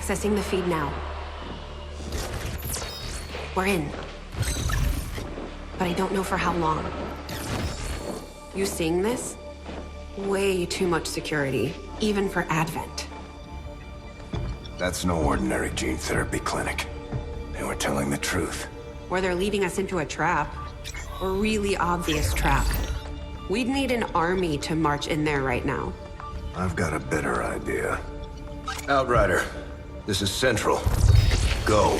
Accessing the feed now. We're in. But I don't know for how long. You seeing this? Way too much security, even for Advent. That's no ordinary gene therapy clinic. They were telling the truth. Or they're leading us into a trap. A really obvious trap. We'd need an army to march in there right now. I've got a better idea. Outrider, this is Central. Go.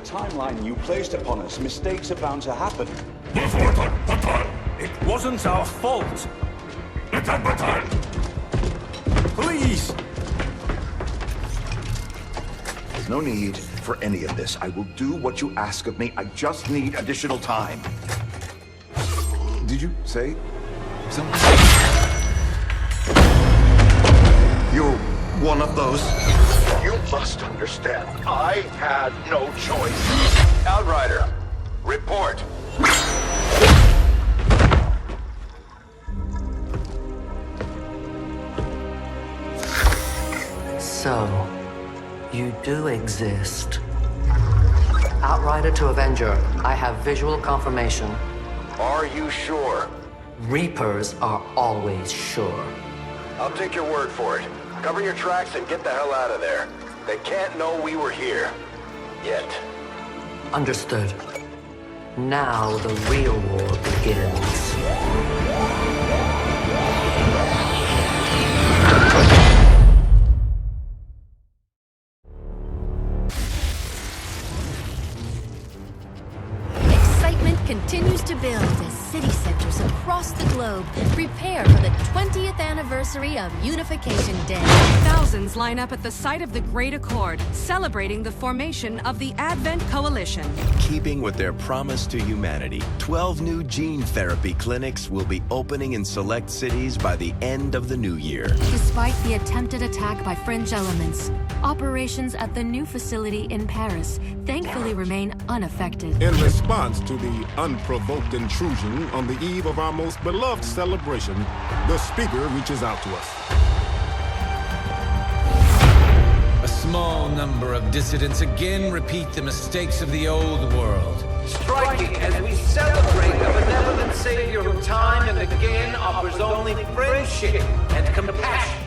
Timeline you placed upon us, mistakes are bound to happen. It wasn't our fault. Please! There's no need for any of this. I will do what you ask of me. I just need additional time. Did you say something? You're one of those. You must understand, I had no choice. Outrider, report. So, you do exist. Outrider to Avenger, I have visual confirmation. Are you sure? Reapers are always sure. I'll take your word for it. Cover your tracks and get the hell out of there. They can't know we were here. Yet. Understood. Now the real war begins. Excitement continues to build as city centers across the globe prepare for the 20th anniversary of Unification Day. Thousands line up at the site of the Great Accord, celebrating the formation of the Advent Coalition. Keeping with their promise to humanity, 12 new gene therapy clinics will be opening in select cities by the end of the new year. Despite the attempted attack by fringe elements, operations at the new facility in Paris thankfully remain unaffected. In response to the unprovoked intrusion on the eve of our most beloved celebration, the speaker reaches out to us. A small number of dissidents again repeat the mistakes of the old world. Striking as we celebrate a benevolent savior who time and again offers only friendship and compassion.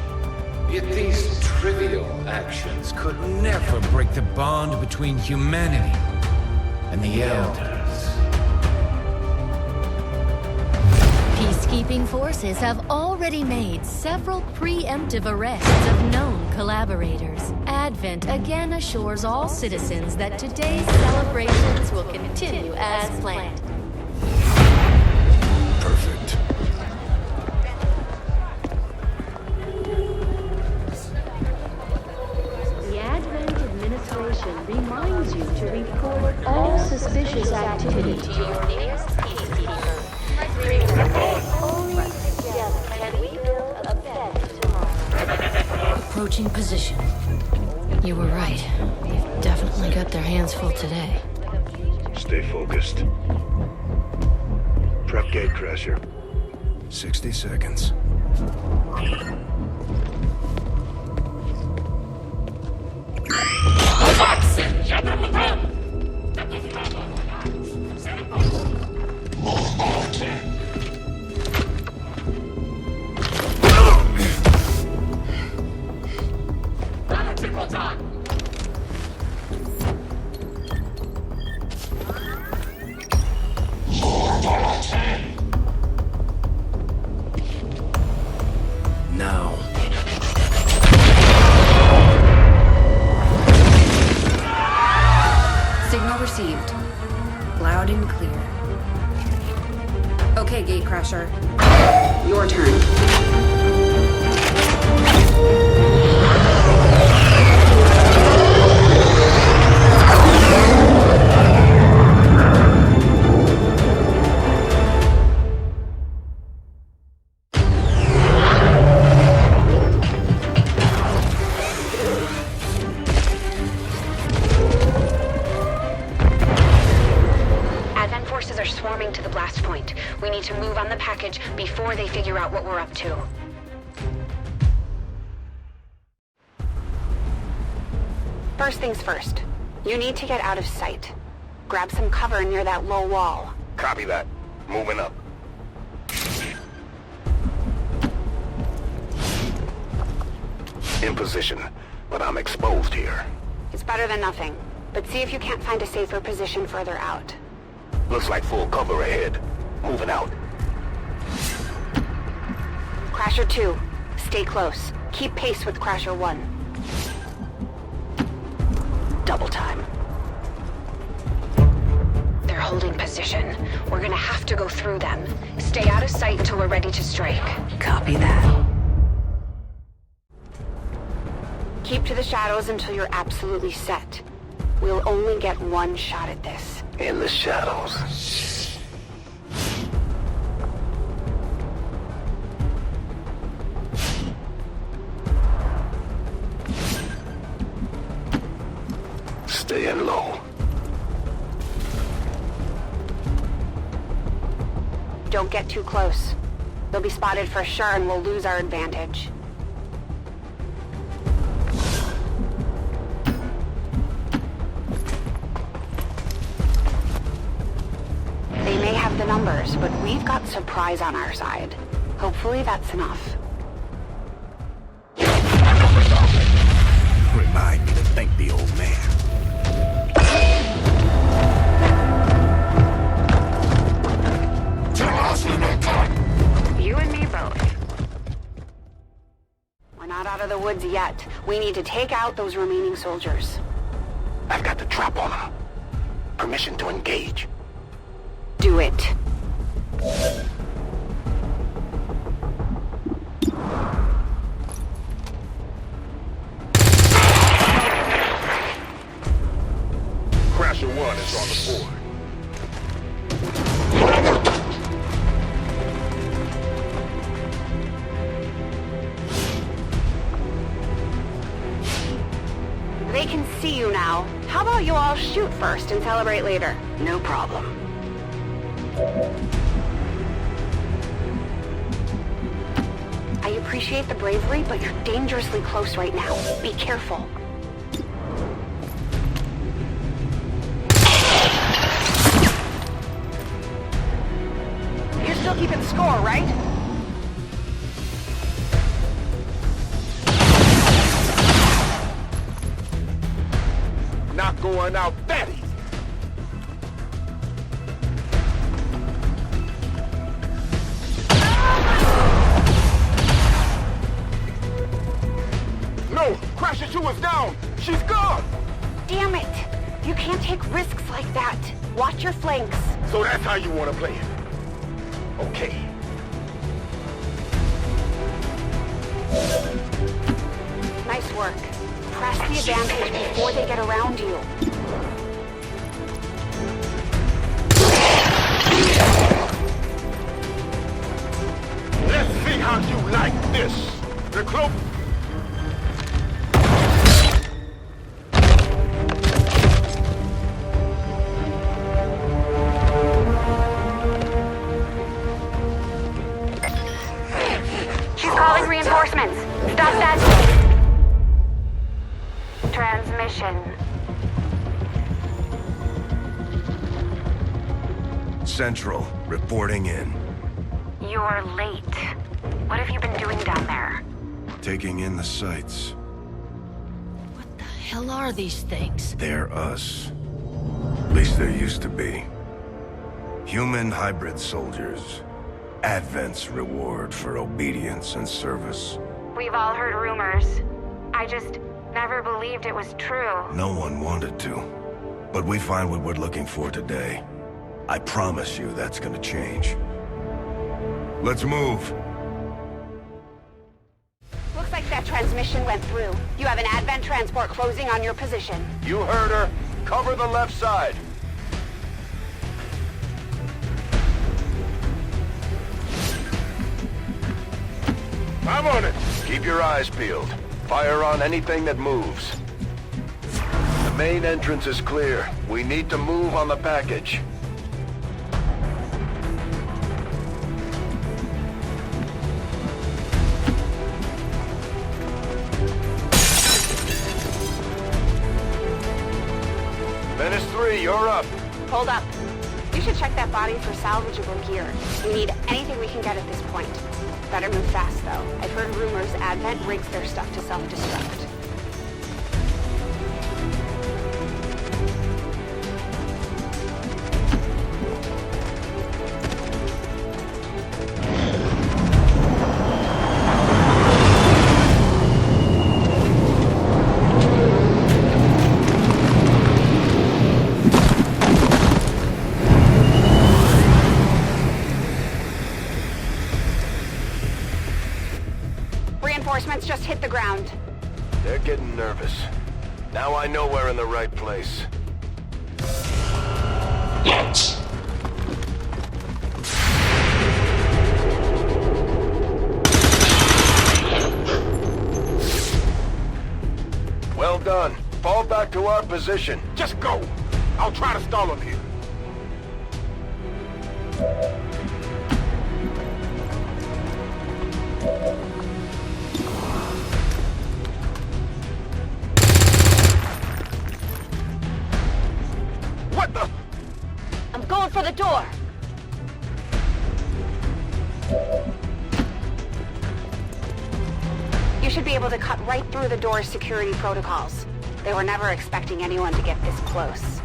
Yet these trivial actions could never break the bond between humanity and the Elders. Peacekeeping forces have already made several preemptive arrests of known collaborators. Advent again assures all citizens that today's celebrations will continue as planned. Perfect. The Advent administration reminds you to report all suspicious activity to your nearest peacekeeper. Only together can we build a better tomorrow. Approaching position. You were right. They've definitely got their hands full today. Stay focused. Prep gatecrasher. 60 seconds. Now. received. Loud and clear. Okay, Gatecrasher. Your turn. Forces are swarming to the blast point. We need to move on the package before they figure out what we're up to. First things first. You need to get out of sight. Grab some cover near that low wall. Copy that. Moving up. In position, but I'm exposed here. It's better than nothing, but see if you can't find a safer position further out. Looks like full cover ahead. Moving out. Crasher 2, stay close. Keep pace with Crasher 1. Double time. They're holding position. We're gonna have to go through them. Stay out of sight until we're ready to strike. Copy that. Keep to the shadows until you're absolutely set. We'll only get one shot at this. In the shadows. Staying low. Don't get too close. They'll be spotted for sure and we'll lose our advantage. They may have the numbers, but we've got surprise on our side. Hopefully that's enough. Remind me to thank the old man. You and me both. We're not out of the woods yet. We need to take out those remaining soldiers. I've got the trap on them. Permission to engage. Do it. Crasher 1 is on the board. They can see you now. How about you all shoot first and celebrate later? No problem. I appreciate the bravery, but you're dangerously close right now. Be careful. You're still keeping score, right? Not going out that easy. No! Crasher 2 is down! She's gone! Damn it! You can't take risks like that. Watch your flanks. So that's how you want to play it. Okay. Nice work. Press the advantage before they get around you. Let's see how you like this. The cloak. She's calling reinforcements. Stop that. Transmission. Central, reporting in. You're late. What have you been doing down there? Taking in the sights. What the hell are these things? They're us. At least there used to be. Human hybrid soldiers. Advent's reward for obedience and service. We've all heard rumors. I just never believed it was true. No one wanted to. But we find what we're looking for today. I promise you that's gonna change. Let's move. Looks like that transmission went through. You have an Advent transport closing on your position. You heard her. Cover the left side. I'm on it. Keep your eyes peeled. Fire on anything that moves. The main entrance is clear. We need to move on the package. Menace 3, you're up. Hold up. You should check that body for salvageable gear. We need anything we can get at this point. Better move fast, though. I've heard rumors Advent rigs their stuff to self-destruct. Reinforcements just hit the ground. They're getting nervous. Now I know we're in the right place. Well done. Fall back to our position. Just go. I'll try to stall him here. What the? I'm going for the door. You should be able to cut right through the door's security protocols. They were never expecting anyone to get this close.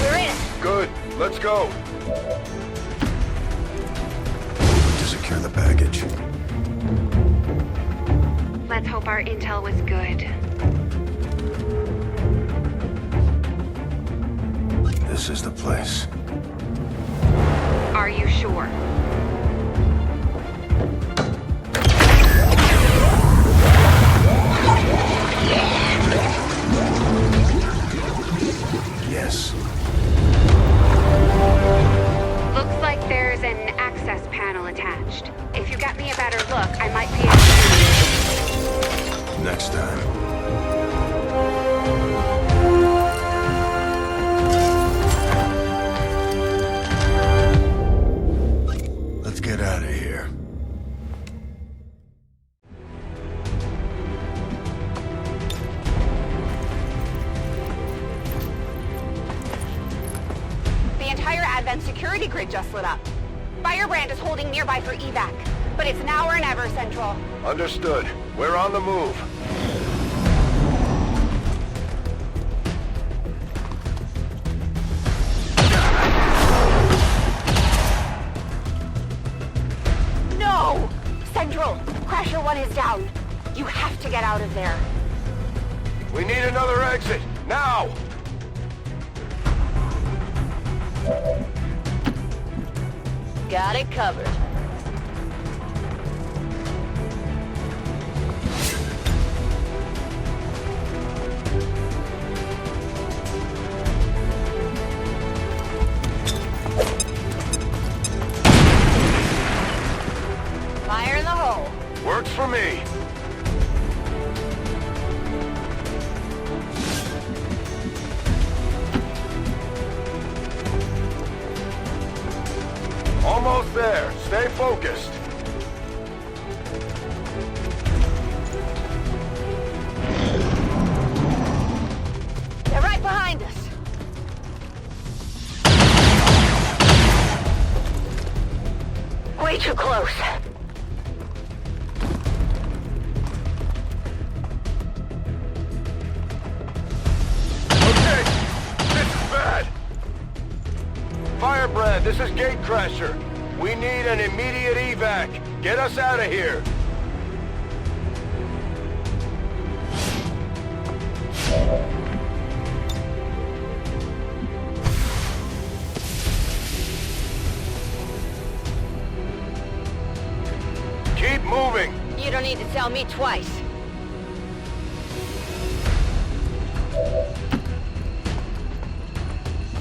We're in. Good. Let's go. To secure the package. Let's hope our intel was good. This is the place. Are you sure? Yes. Looks like there's an access panel attached. If you got me a better look, I might be able to... Next time. Let's get out of here. The entire Advent security grid just lit up. Firebrand is holding nearby for evac, but it's now or never, Central. Understood. We're on the move. No! Central, Crasher 1 is down. You have to get out of there. We need another exit. Now! Got it covered. Fire in the hole. Works for me. Almost there. Stay focused. They're right behind us. Way too close. Okay. This is bad. Firebrand, this is Gatecrasher. We need an immediate evac. Get us out of here. Keep moving. You don't need to tell me twice.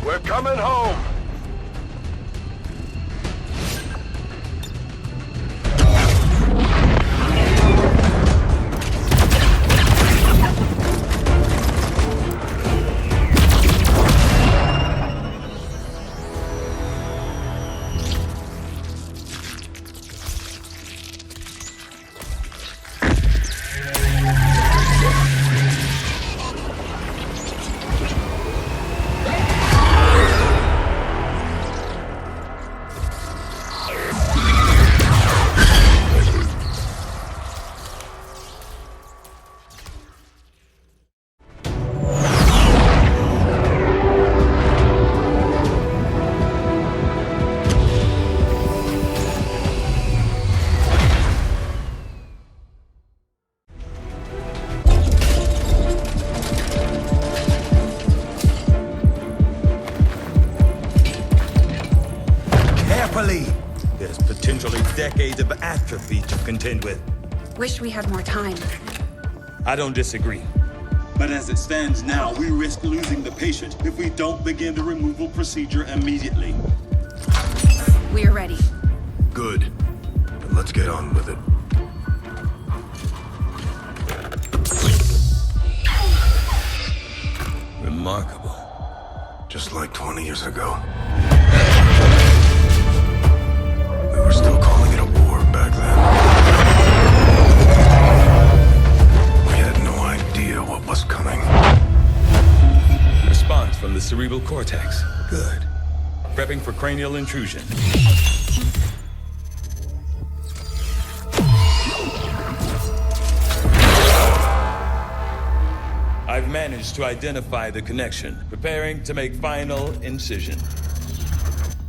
We're coming home. There's potentially decades of atrophy to contend with. Wish we had more time. I don't disagree. But as it stands now, we risk losing the patient if we don't begin the removal procedure immediately. We're ready. Good. Then let's get on with it. Remarkable. Just like 20 years ago. We were still calling it a war back then. We had no idea what was coming. Response from the cerebral cortex. Good. Prepping for cranial intrusion. I've managed to identify the connection, preparing to make final incision.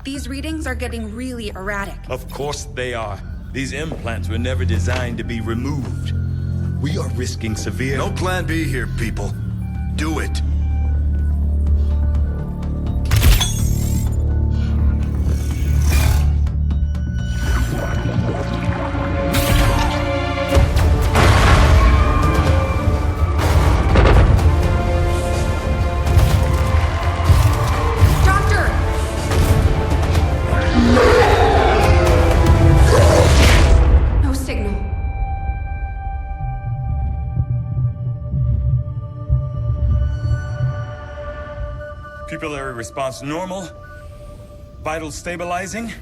These readings are getting really erratic. Of course they are. These implants were never designed to be removed. We are risking severe... No plan B here, people. Do it. Pupillary response normal. Vital stabilizing.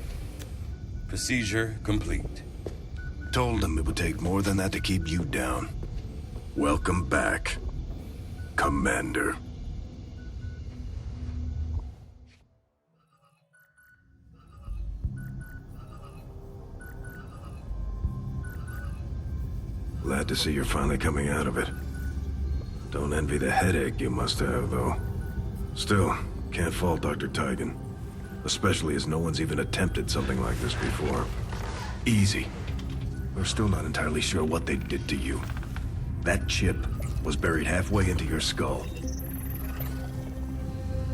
Procedure complete. Told them it would take more than that to keep you down. Welcome back, Commander. Glad to see you're finally coming out of it. Don't envy the headache you must have, though. Still, can't fault Dr. Tigan. Especially as no one's even attempted something like this before. Easy. We're still not entirely sure what they did to you. That chip was buried halfway into your skull.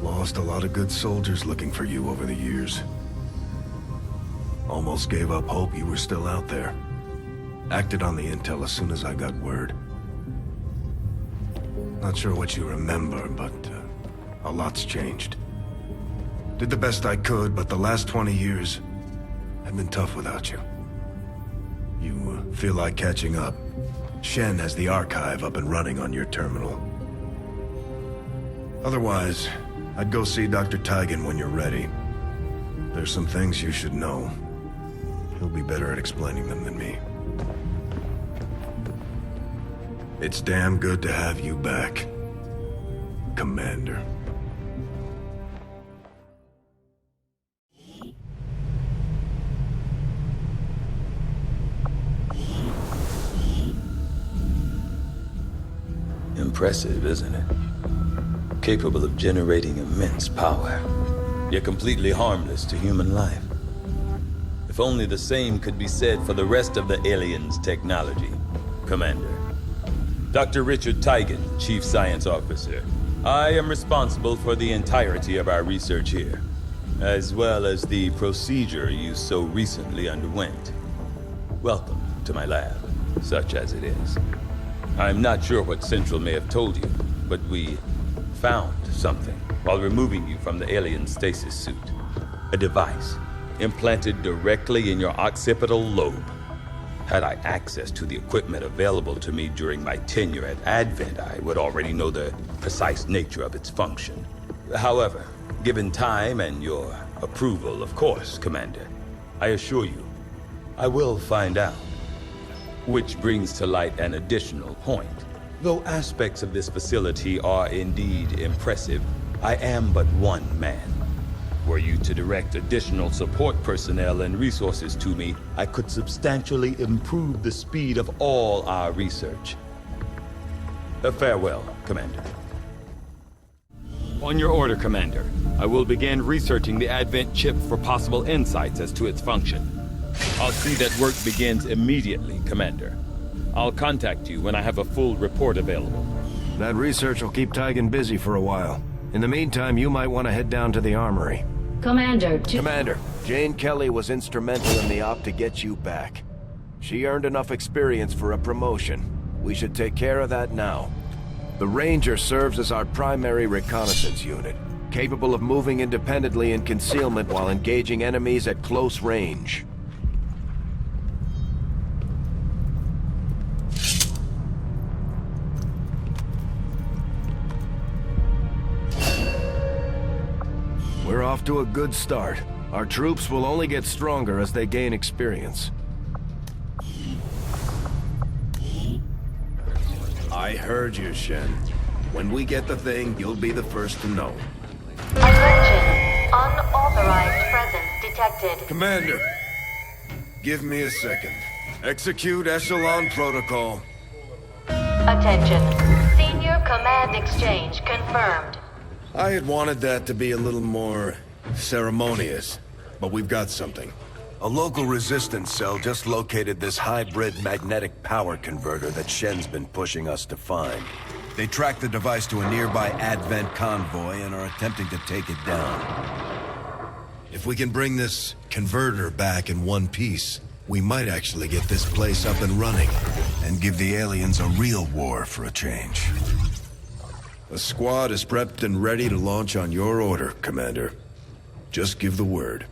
Lost a lot of good soldiers looking for you over the years. Almost gave up hope you were still out there. Acted on the intel as soon as I got word. Not sure what you remember, but a lot's changed. Did the best I could, but the last 20 years have been tough without you. You feel like catching up. Shen has the archive up and running on your terminal. Otherwise, I'd go see Dr. Tigan when you're ready. There's some things you should know. He'll be better at explaining them than me. It's damn good to have you back, Commander. Impressive, isn't it? Capable of generating immense power. yet completely harmless to human life. If only the same could be said for the rest of the aliens' technology, Commander. Dr. Richard Tigan, Chief Science Officer. I am responsible for the entirety of our research here, as well as the procedure you so recently underwent. Welcome to my lab, such as it is. I'm not sure what Central may have told you, but we found something while removing you from the alien stasis suit. A device implanted directly in your occipital lobe. Had I access to the equipment available to me during my tenure at Advent, I would already know the precise nature of its function. However, given time and your approval, of course, Commander, I assure you, I will find out. Which brings to light an additional point. Though aspects of this facility are indeed impressive, I am but one man. Were you to direct additional support personnel and resources to me, I could substantially improve the speed of all our research. Farewell, Commander. On your order, Commander, I will begin researching the Advent chip for possible insights as to its function. I'll see that work begins immediately, Commander. I'll contact you when I have a full report available. That research will keep Tigan busy for a while. In the meantime, you might want to head down to the armory. Commander, Commander, Jane Kelly was instrumental in the op to get you back. She earned enough experience for a promotion. We should take care of that now. The Ranger serves as our primary reconnaissance unit, capable of moving independently in concealment while engaging enemies at close range. We're off to a good start. Our troops will only get stronger as they gain experience. I heard you, Shen. When we get the thing, you'll be the first to know. attention. Unauthorized presence detected. Commander, give me a second. Execute Echelon Protocol. Attention. Senior Command Exchange confirmed. I had wanted that to be a little more ceremonious, but we've got something. A local resistance cell just located this hybrid magnetic power converter that Shen's been pushing us to find. They tracked the device to a nearby Advent convoy and are attempting to take it down. If we can bring this converter back in one piece, we might actually get this place up and running and give the aliens a real war for a change. The squad is prepped and ready to launch on your order, Commander. Just give the word.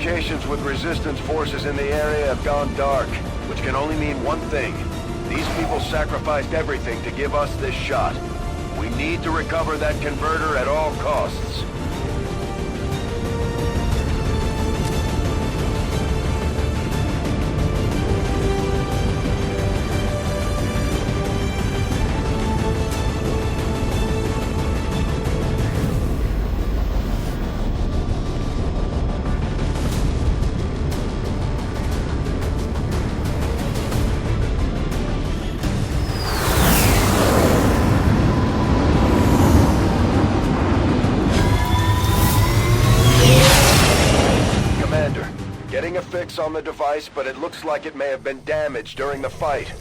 Communications with resistance forces in the area have gone dark, which can only mean one thing. These people sacrificed everything to give us this shot. We need to recover that converter at all costs. fix on the device, but it looks like it may have been damaged during the fight.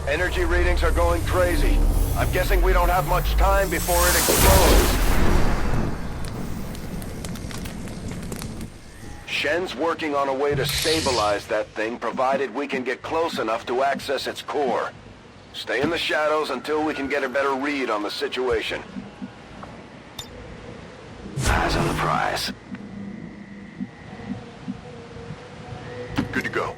Energy readings are going crazy. I'm guessing we don't have much time before it explodes. Shen's working on a way to stabilize that thing, provided we can get close enough to access its core. Stay in the shadows until we can get a better read on the situation. Eyes on the prize. Good to go.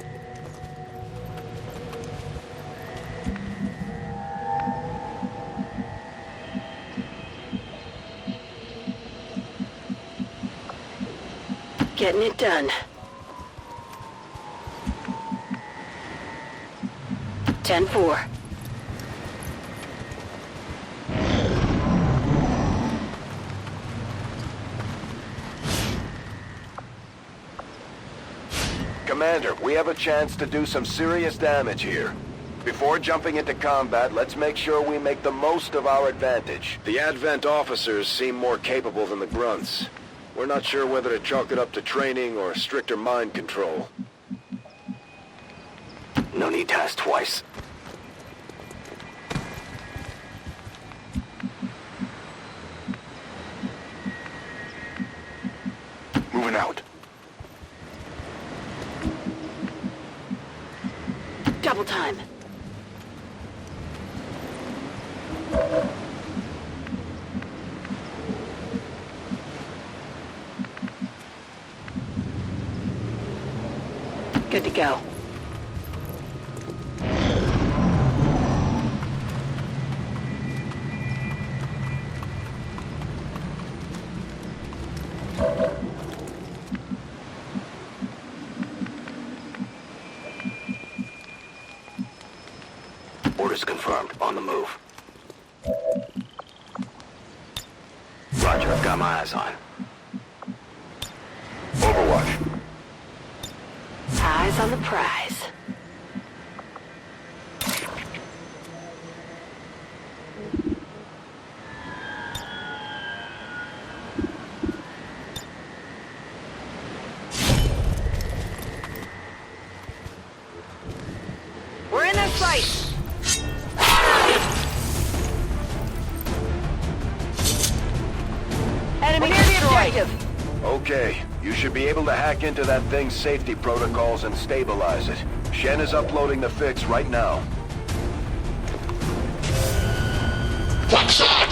Getting it done. 10-4. Commander, we have a chance to do some serious damage here. Before jumping into combat, let's make sure we make the most of our advantage. The Advent officers seem more capable than the grunts. We're not sure whether to chalk it up to training or stricter mind control. No need to ask twice. Moving out. Double time. Good to go. Orders confirmed. On the move. Roger, I've got my eyes on. Overwatch. Eyes on the prize. We're in this fight! Enemy near the objective! Okay, you should be able to hack into that thing's safety protocols and stabilize it. Shen is uploading the fix right now. One shot!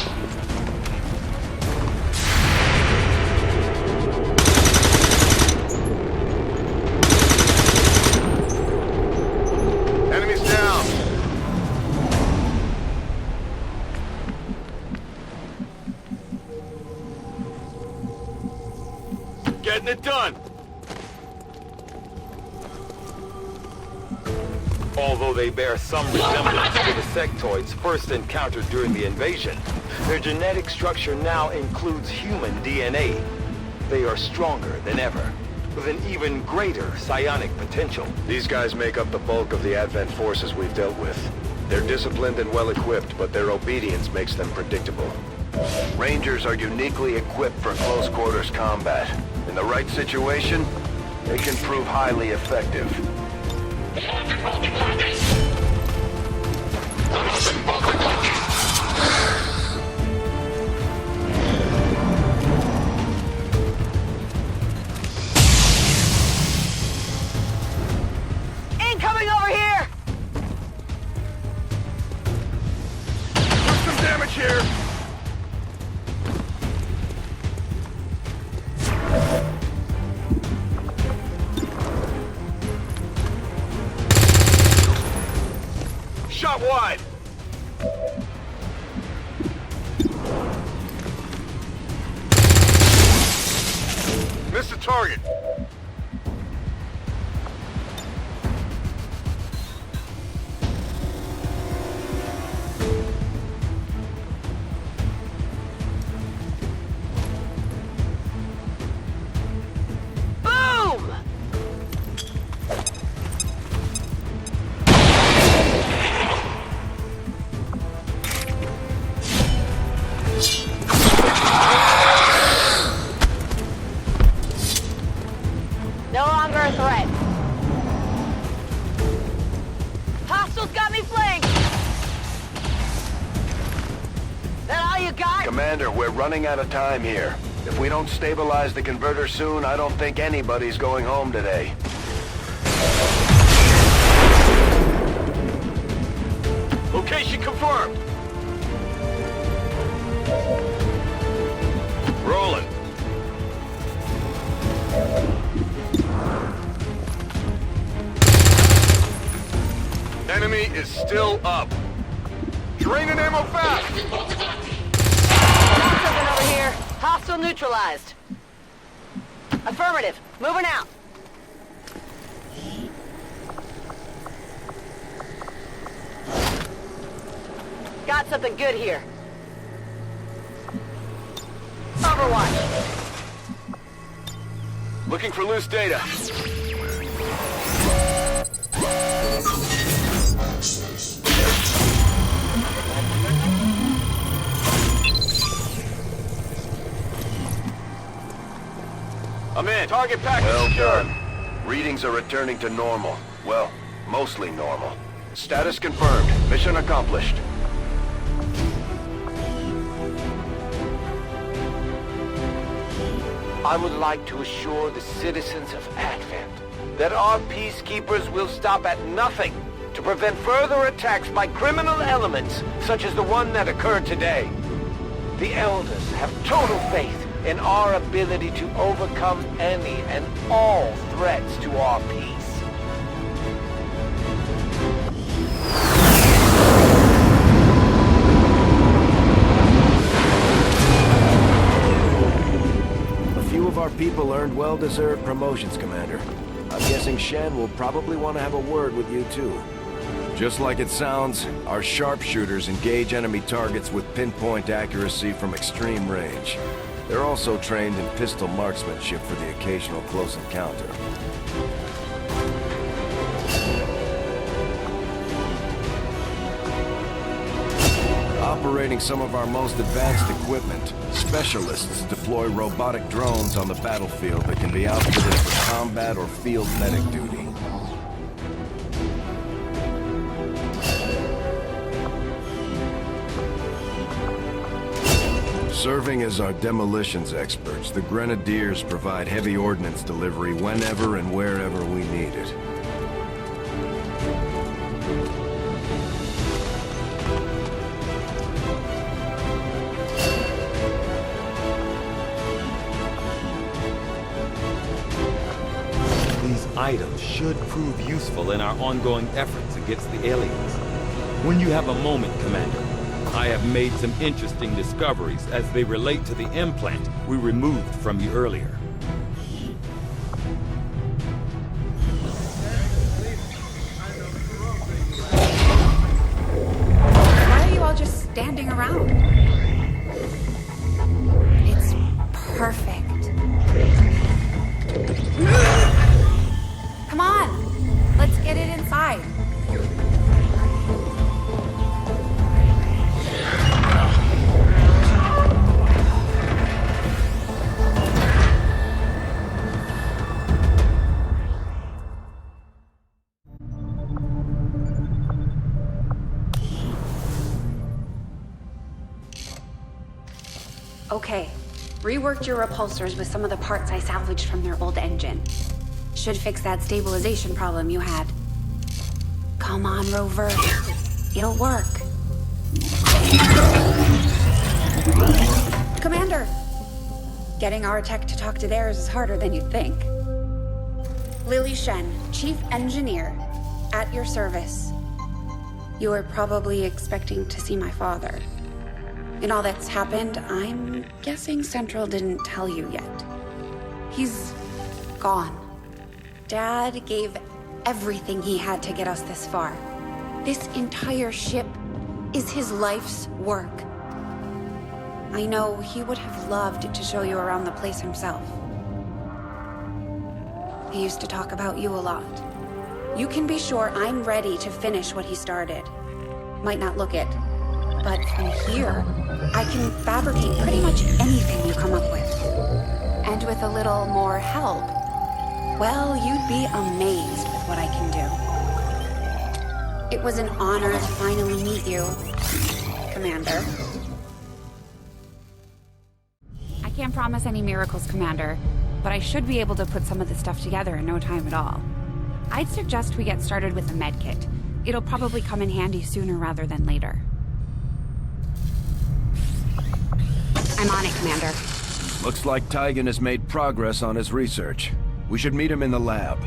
Enemies down! Getting it done! Although they bear some resemblance to the sectoids first encountered during the invasion, their genetic structure now includes human DNA. They are stronger than ever, with an even greater psionic potential. These guys make up the bulk of the Advent forces we've dealt with. They're disciplined and well-equipped, but their obedience makes them predictable. Rangers are uniquely equipped for close-quarters combat. In the right situation, they can prove highly effective. Incoming over here! Do some damage here! Shot wide! Missed the target! Boom! No longer a threat. Commander, we're running out of time here. If we don't stabilize the converter soon, I don't think anybody's going home today. Location confirmed. Rolling. Enemy is still up. Draining ammo fast! Got something over here. Hostile neutralized. Affirmative. Moving out. Got something good here. Overwatch. Looking for loose data. I'm in. Target package Well secured. done. Readings are returning to normal. Well, mostly normal. Status confirmed. Mission accomplished. I would like to assure the citizens of Advent that our peacekeepers will stop at nothing to prevent further attacks by criminal elements such as the one that occurred today. The Elders have total faith in our ability to overcome any and all threats to our peace. Our people earned well-deserved promotions, Commander. I'm guessing Shen will probably want to have a word with you, too. Just like it sounds, our sharpshooters engage enemy targets with pinpoint accuracy from extreme range. They're also trained in pistol marksmanship for the occasional close encounter. Operating some of our most advanced equipment, specialists deploy robotic drones on the battlefield that can be outfitted for combat or field medic duty. Serving as our demolitions experts, the Grenadiers provide heavy ordnance delivery whenever and wherever we need it. Items should prove useful in our ongoing efforts against the aliens. When you have a moment, Commander, I have made some interesting discoveries as they relate to the implant we removed from you earlier. Why are you all just standing around? It's perfect. Come on, let's get it inside. Okay, reworked your repulsors with some of the parts I salvaged from their old engine. Should fix that stabilization problem you had. Come on, Rover. It'll work. Commander! Getting our tech to talk to theirs is harder than you'd think. Lily Shen, Chief Engineer, at your service. You were probably expecting to see my father. In all that's happened, I'm guessing Central didn't tell you yet. He's gone. Dad gave everything he had to get us this far. This entire ship is his life's work. I know he would have loved to show you around the place himself. He used to talk about you a lot. You can be sure I'm ready to finish what he started. Might not look it, but from here, I can fabricate pretty much anything you come up with. And with a little more help, well, you'd be amazed with what I can do. It was an honor to finally meet you, Commander. can't promise any miracles, Commander, but I should be able to put some of this stuff together in no time at all. I'd suggest we get started with a medkit. It'll probably come in handy sooner rather than later. I'm on it, Commander. Looks like Tigan has made progress on his research. We should meet him in the lab.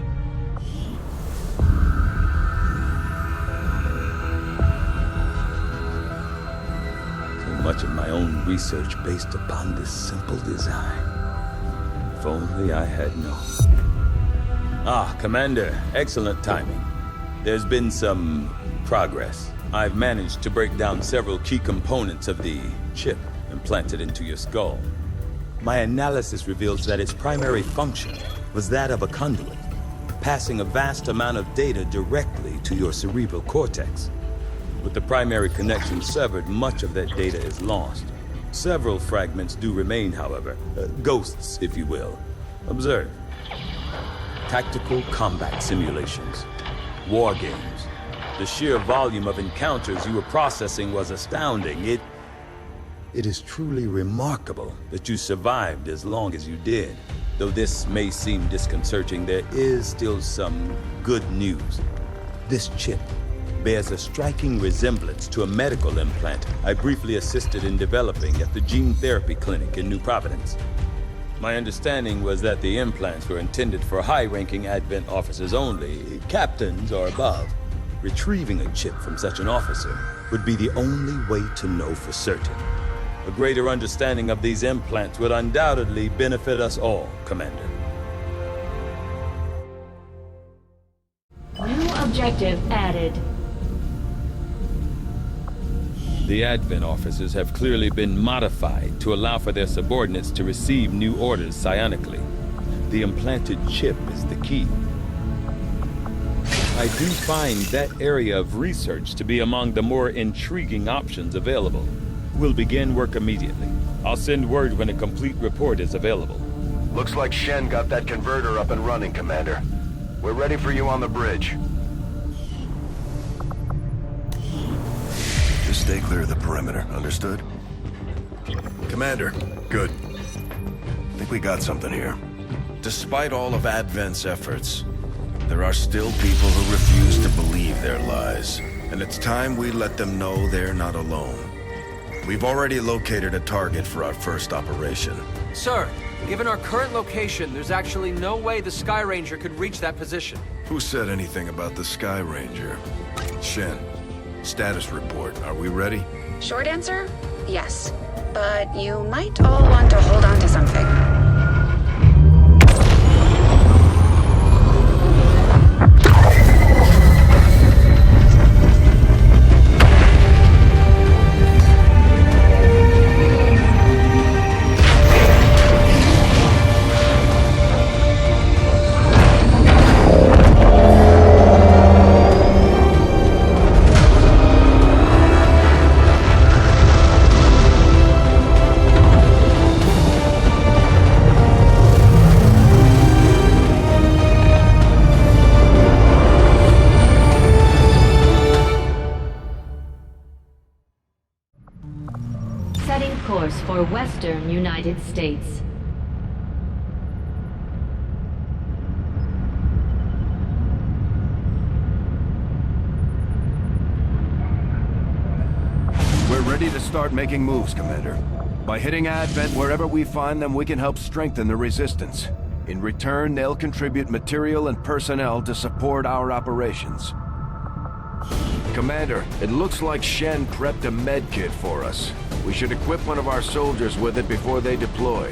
So much of my own research based upon this simple design. If only I had known. Ah, Commander, excellent timing. There's been some progress. I've managed to break down several key components of the chip implanted into your skull. My analysis reveals that its primary function was that of a conduit, passing a vast amount of data directly to your cerebral cortex. With the primary connection severed, much of that data is lost. Several fragments do remain, however, ghosts, if you will. Observe. Tactical combat simulations, war games. The sheer volume of encounters you were processing was astounding. It is truly remarkable that you survived as long as you did. Though this may seem disconcerting, there is still some good news. This chip bears a striking resemblance to a medical implant I briefly assisted in developing at the gene therapy clinic in New Providence. My understanding was that the implants were intended for high-ranking Advent officers only, captains or above. Retrieving a chip from such an officer would be the only way to know for certain. A greater understanding of these implants would undoubtedly benefit us all, Commander. New objective added. The Advent officers have clearly been modified to allow for their subordinates to receive new orders psionically. The implanted chip is the key. I do find that area of research to be among the more intriguing options available. We'll begin work immediately. I'll send word when a complete report is available. Looks like Shen got that converter up and running, Commander. We're ready for you on the bridge. Just stay clear of the perimeter, understood? Commander, good. I think we got something here. Despite all of Advent's efforts, there are still people who refuse to believe their lies. And it's time we let them know they're not alone. We've already located a target for our first operation. Sir, given our current location, there's actually no way the Sky Ranger could reach that position. Who said anything about the Sky Ranger? Shen, status report. Are we ready? Short answer, yes. But you might all want to hold on to something. Setting course for Western United States. We're ready to start making moves, Commander. By hitting Advent wherever we find them, we can help strengthen the resistance. In return, they'll contribute material and personnel to support our operations. Commander, it looks like Shen prepped a med kit for us. We should equip one of our soldiers with it before they deploy.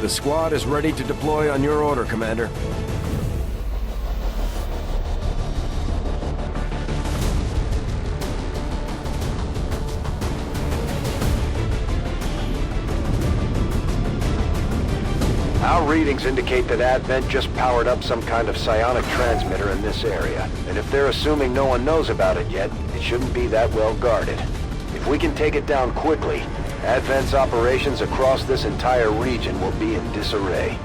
The squad is ready to deploy on your order, Commander. Our readings indicate that Advent just powered up some kind of psionic transmitter in this area. And if they're assuming no one knows about it yet, it shouldn't be that well guarded. If we can take it down quickly, Advent's operations across this entire region will be in disarray.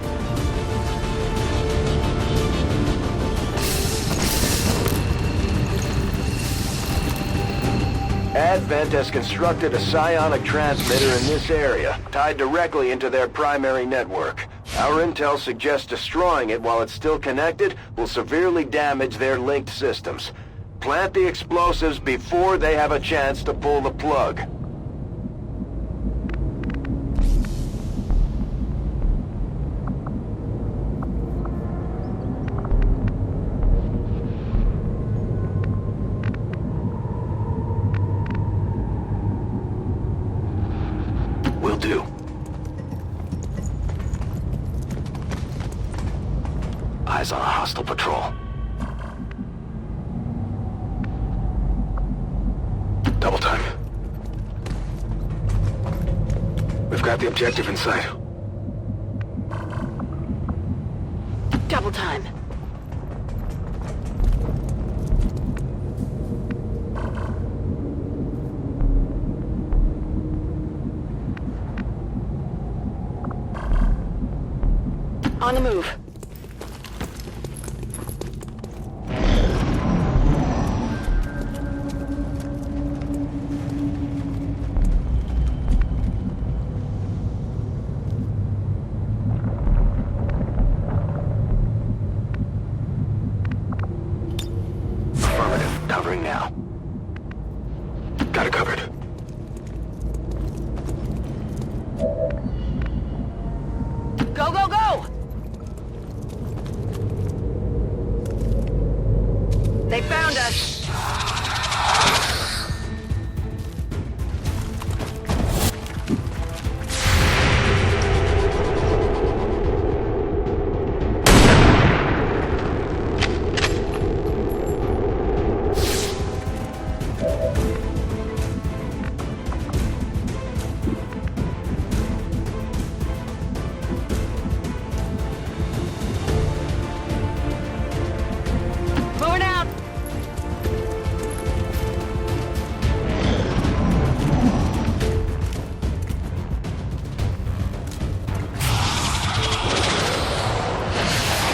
Advent has constructed a psionic transmitter in this area, tied directly into their primary network. Our intel suggests destroying it while it's still connected will severely damage their linked systems. Plant the explosives before they have a chance to pull the plug. Will do. Eyes on a hostile patrol. Double time. We've got the objective in sight. Double time. On the move. Affirmative. Covering now. Got it covered. Go, go, go! They found us! Moving out!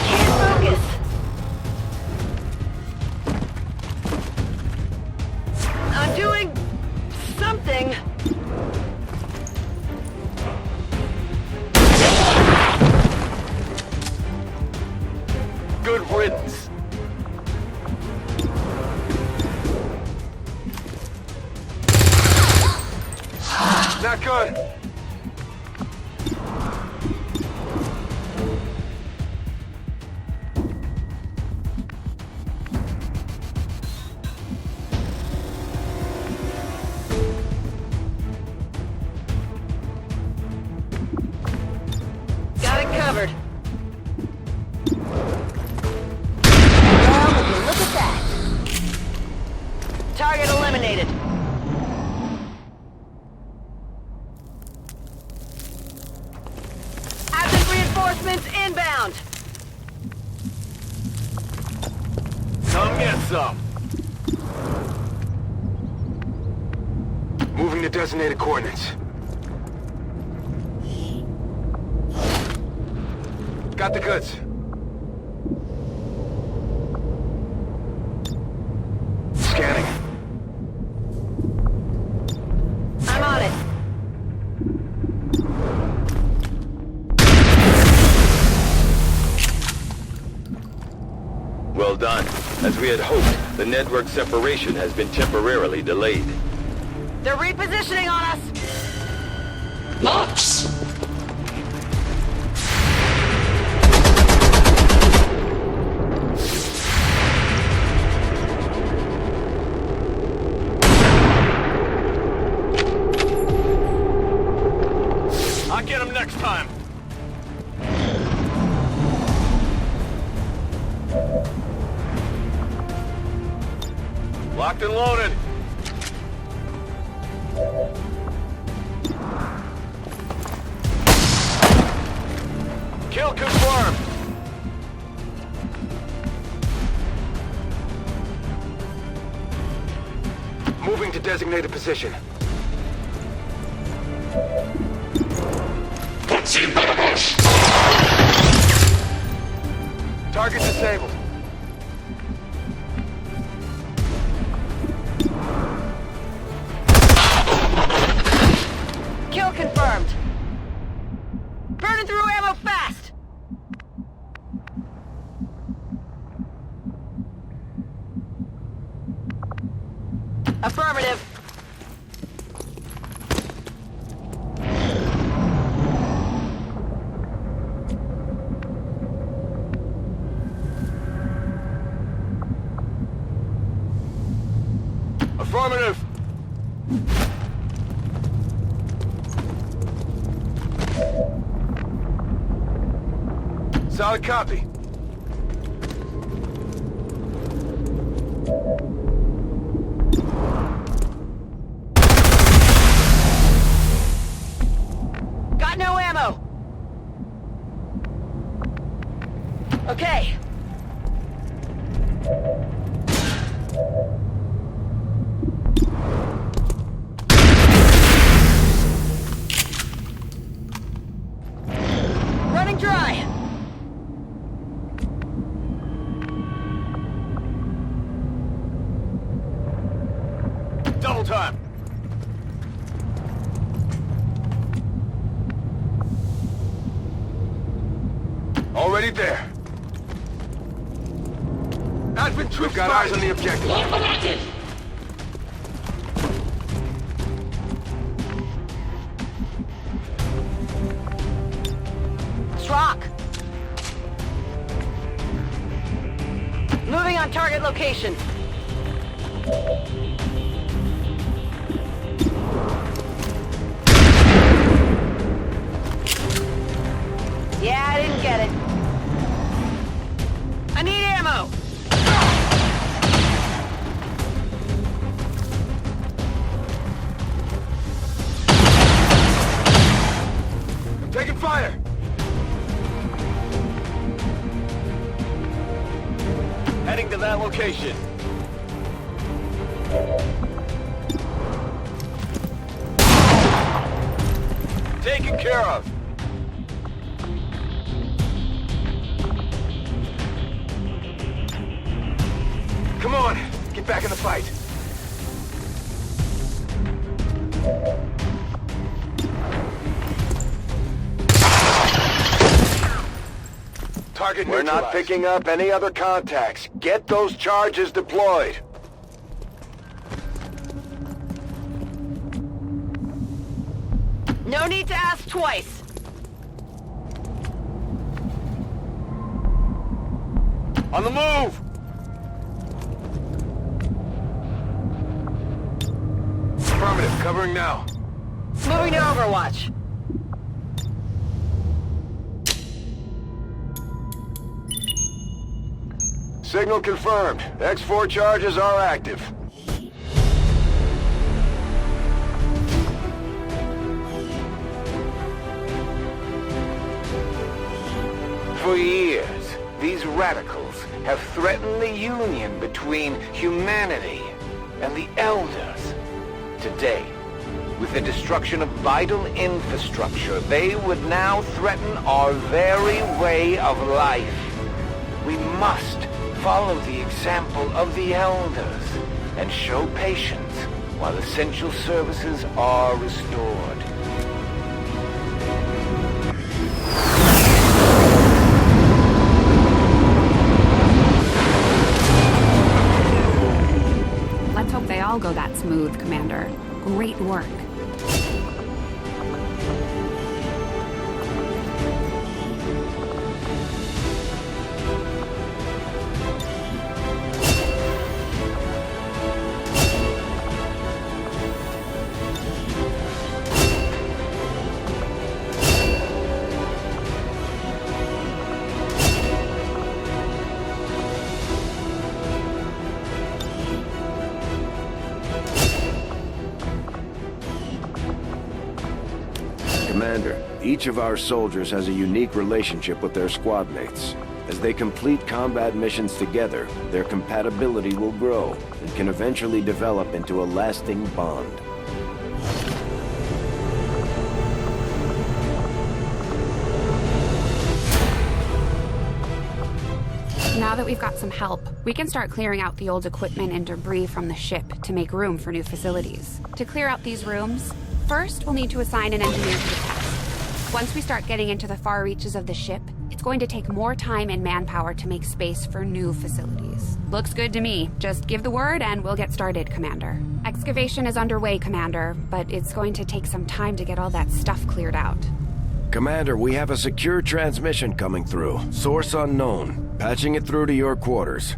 Can't focus! I'm doing something. Good riddance. Not good. Got it covered. Well, would you look at that? Target eliminated. Advent reinforcements inbound. Come get some. Moving to designated coordinates. Got the goods. Scanning. I'm on it. Well done. As we had hoped, the network separation has been temporarily delayed. They're repositioning on us. Knox! I'll get him next time. Locked and loaded. Kill confirmed. Moving to designated position. Target disabled. Kill confirmed. Burning through ammo fast! Affirmative. Affirmative. Solid copy. Got no ammo. Okay. Running dry. Double time. Already there. Advent troops. We've got eyes on the objective. Strock. Moving on target location. Yeah, I didn't get it. I need ammo. Taking fire. Heading to that location. Taken care of. Come on, get back in the fight. Target We're not neutralized. picking up any other contacts. Get those charges deployed. No need to ask twice. On the move! Affirmative, covering now. Moving to Overwatch. Signal confirmed. X4 charges are active. For years, these radicals have threatened the union between humanity and the Elders. Today, with the destruction of vital infrastructure, they would now threaten our very way of life. We must follow the example of the Elders and show patience while essential services are restored. Let's hope they all go that smooth, Commander. Great work. Each of our soldiers has a unique relationship with their squad mates. As they complete combat missions together, their compatibility will grow and can eventually develop into a lasting bond. Now that we've got some help, we can start clearing out the old equipment and debris from the ship to make room for new facilities. To clear out these rooms, first we'll need to assign an engineer to the task. Once we start getting into the far reaches of the ship, it's going to take more time and manpower to make space for new facilities. Looks good to me. Just give the word and we'll get started, Commander. Excavation is underway, Commander, but it's going to take some time to get all that stuff cleared out. Commander, we have a secure transmission coming through. Source unknown. Patching it through to your quarters.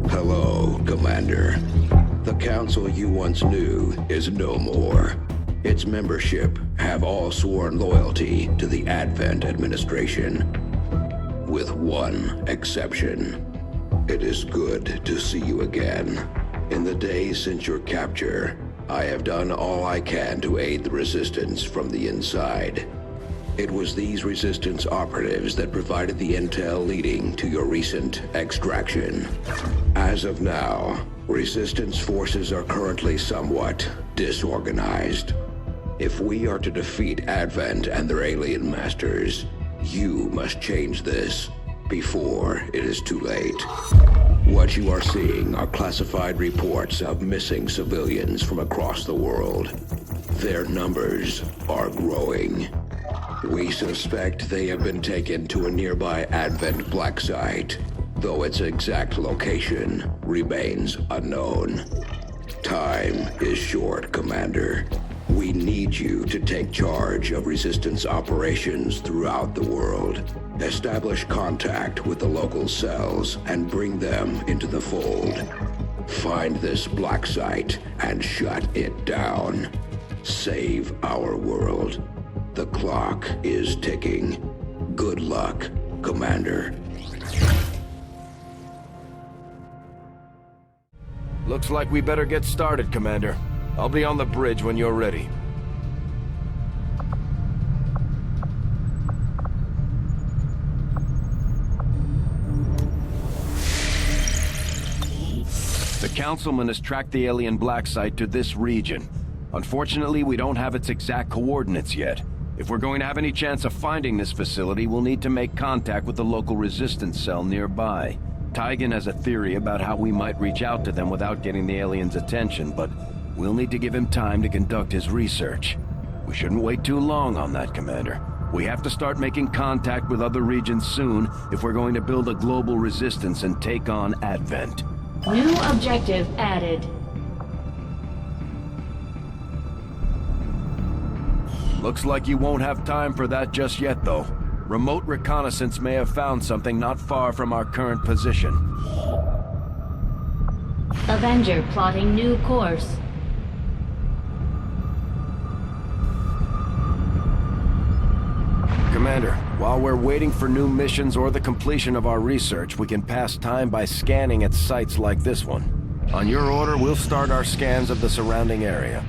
Hello, Commander. The council you once knew is no more. Its membership have all sworn loyalty to the Advent administration, with one exception. It is good to see you again. In the days since your capture, I have done all I can to aid the Resistance from the inside. It was these Resistance operatives that provided the intel leading to your recent extraction. As of now, Resistance forces are currently somewhat disorganized. If we are to defeat Advent and their alien masters, you must change this before it is too late. What you are seeing are classified reports of missing civilians from across the world. Their numbers are growing. We suspect they have been taken to a nearby Advent black site, though its exact location remains unknown. Time is short, Commander. We need you to take charge of Resistance operations throughout the world. Establish contact with the local cells and bring them into the fold. Find this black site and shut it down. Save our world. The clock is ticking. Good luck, Commander. Looks like we better get started, Commander. I'll be on the bridge when you're ready. The Councilman has tracked the alien black site to this region. Unfortunately, we don't have its exact coordinates yet. If we're going to have any chance of finding this facility, we'll need to make contact with the local Resistance cell nearby. Tygan has a theory about how we might reach out to them without getting the aliens' attention, but we'll need to give him time to conduct his research. We shouldn't wait too long on that, Commander. We have to start making contact with other regions soon if we're going to build a global resistance and take on Advent. New objective added. Looks like you won't have time for that just yet, though. Remote reconnaissance may have found something not far from our current position. Avenger plotting new course. Commander, while we're waiting for new missions or the completion of our research, we can pass time by scanning at sites like this one. On your order, we'll start our scans of the surrounding area.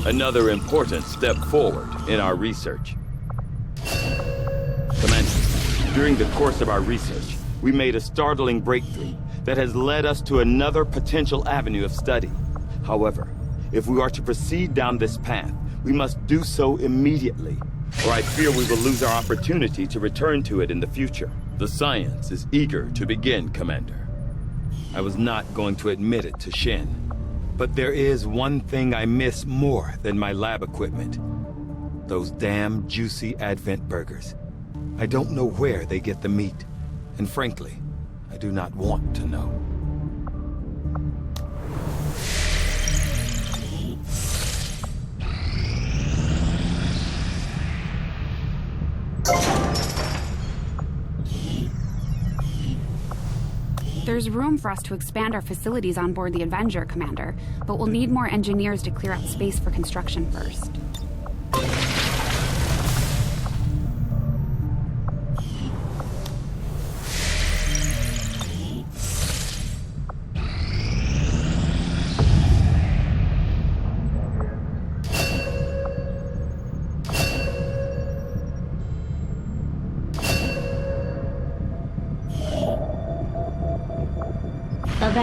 Another important step forward in our research. Commander, during the course of our research, we made a startling breakthrough that has led us to another potential avenue of study. However, if we are to proceed down this path, we must do so immediately, or I fear we will lose our opportunity to return to it in the future. The science is eager to begin, Commander. I was not going to admit it to Shen. But there is one thing I miss more than my lab equipment. Those damn juicy Advent burgers. I don't know where they get the meat. And frankly, I do not want to know. There's room for us to expand our facilities on board the Avenger, Commander, but we'll need more engineers to clear out space for construction first.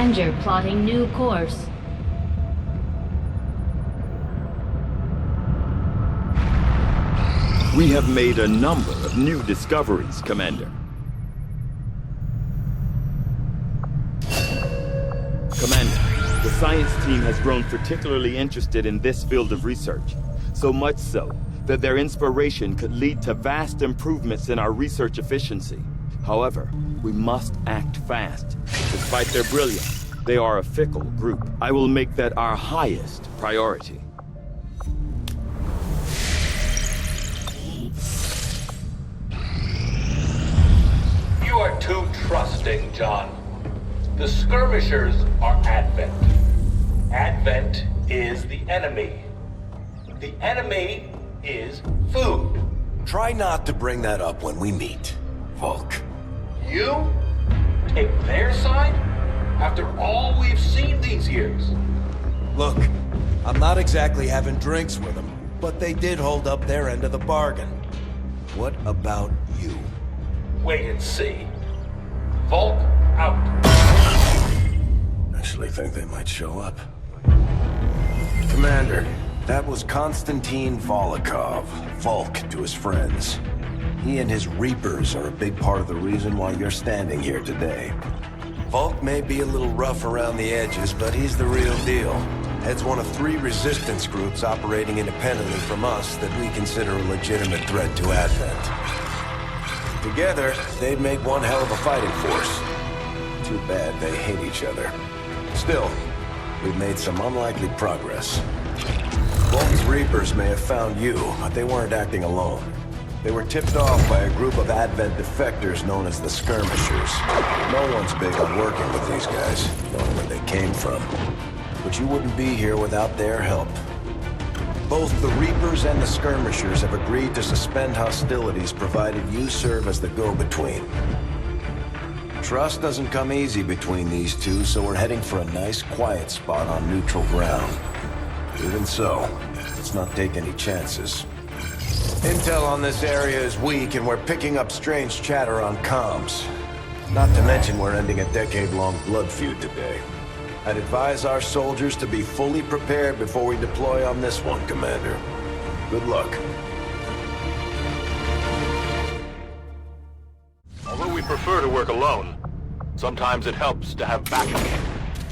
Scavenger plotting new course. We have made a number of new discoveries, Commander. Commander, the science team has grown particularly interested in this field of research. So much so that their inspiration could lead to vast improvements in our research efficiency. However, we must act fast. Despite their brilliance, they are a fickle group. I will make that our highest priority. You are too trusting, John. The skirmishers are Advent. Advent is the enemy. The enemy is food. Try not to bring that up when we meet, Volk. You take their side after all we've seen these years? Look, I'm not exactly having drinks with them, but they did hold up their end of the bargain. What about you? Wait and see. Volk out. Actually think they might show up. Commander, that was Konstantin Volokov, Volk to his friends. He and his Reapers are a big part of the reason why you're standing here today. Volk may be a little rough around the edges, but he's the real deal. Heads one of 3 resistance groups operating independently from us that we consider a legitimate threat to Advent. Together, they'd make one hell of a fighting force. Too bad they hate each other. Still, we've made some unlikely progress. Volk's Reapers may have found you, but they weren't acting alone. They were tipped off by a group of Advent defectors known as the Skirmishers. No one's big on working with these guys, knowing where they came from. But you wouldn't be here without their help. Both the Reapers and the Skirmishers have agreed to suspend hostilities provided you serve as the go-between. Trust doesn't come easy between these two, so we're heading for a nice, quiet spot on neutral ground. Even so, let's not take any chances. Intel on this area is weak, and we're picking up strange chatter on comms. Not to mention we're ending a decade-long blood feud today. I'd advise our soldiers to be fully prepared before we deploy on this one, Commander. Good luck. Although we prefer to work alone, sometimes it helps to have backup.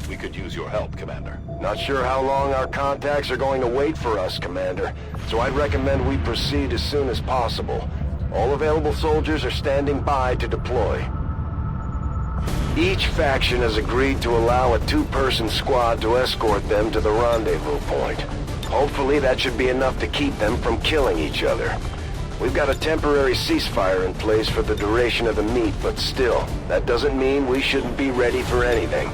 We could use your help, Commander. Not sure how long our contacts are going to wait for us, Commander, so I'd recommend we proceed as soon as possible. All available soldiers are standing by to deploy. Each faction has agreed to allow a 2-person squad to escort them to the rendezvous point. Hopefully that should be enough to keep them from killing each other. We've got a temporary ceasefire in place for the duration of the meet, but still, that doesn't mean we shouldn't be ready for anything.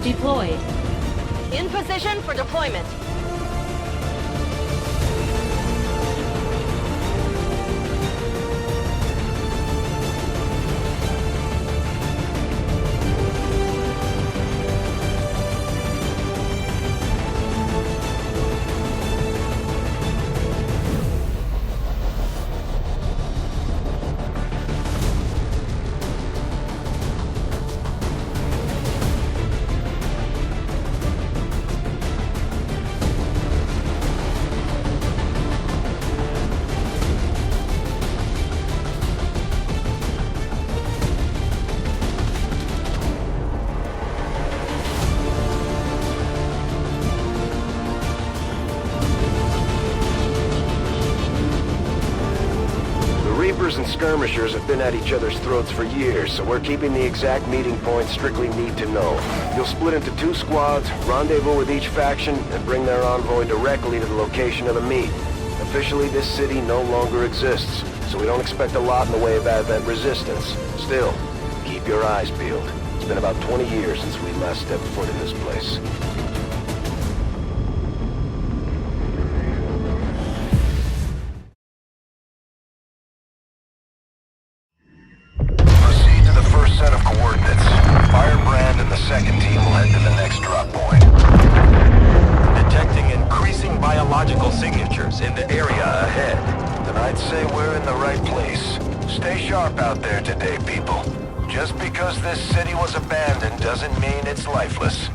Deployed. In position for deployment. and skirmishers have been at each other's throats for years, so we're keeping the exact meeting point strictly need to know. You'll split into 2 squads, rendezvous with each faction, and bring their envoy directly to the location of the meet. Officially, this city no longer exists, so we don't expect a lot in the way of Advent resistance. Still, keep your eyes peeled. It's been about 20 years since we last stepped foot in this place. Proceed to the first set of coordinates. Firebrand and the second team will head to the next drop point. Detecting increasing biological signatures in the area ahead. Then I'd say we're in the right place. Stay sharp out there today, people. Just because this city was abandoned doesn't mean it's lifeless.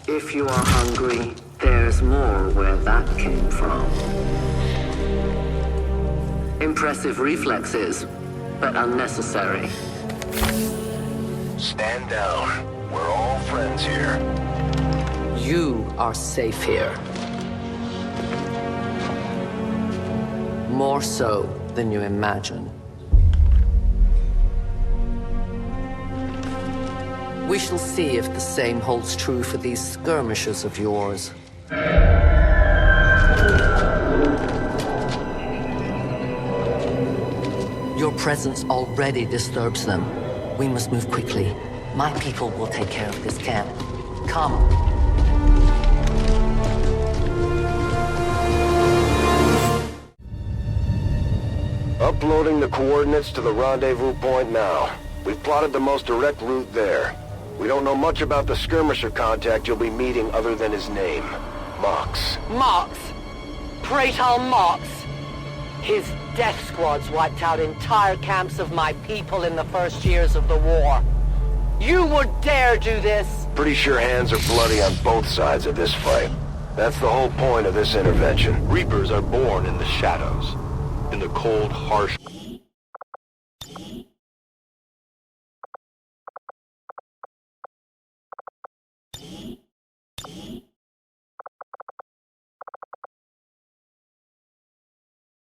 If you are hungry, there's more where that came from. Impressive reflexes, but unnecessary. Stand down. We're all friends here. You are safe here. More so than you imagine. We shall see if the same holds true for these skirmishers of yours. Your presence already disturbs them. We must move quickly. My people will take care of this camp. Come. Uploading the coordinates to the rendezvous point now. We've plotted the most direct route there. We don't know much about the skirmisher contact you'll be meeting other than his name. Mox. Mox? Praetor Mox? His death squads wiped out entire camps of my people in the first years of the war. You would dare do this? Pretty sure hands are bloody on both sides of this fight. That's the whole point of this intervention. Reapers are born in the shadows, in the cold, harsh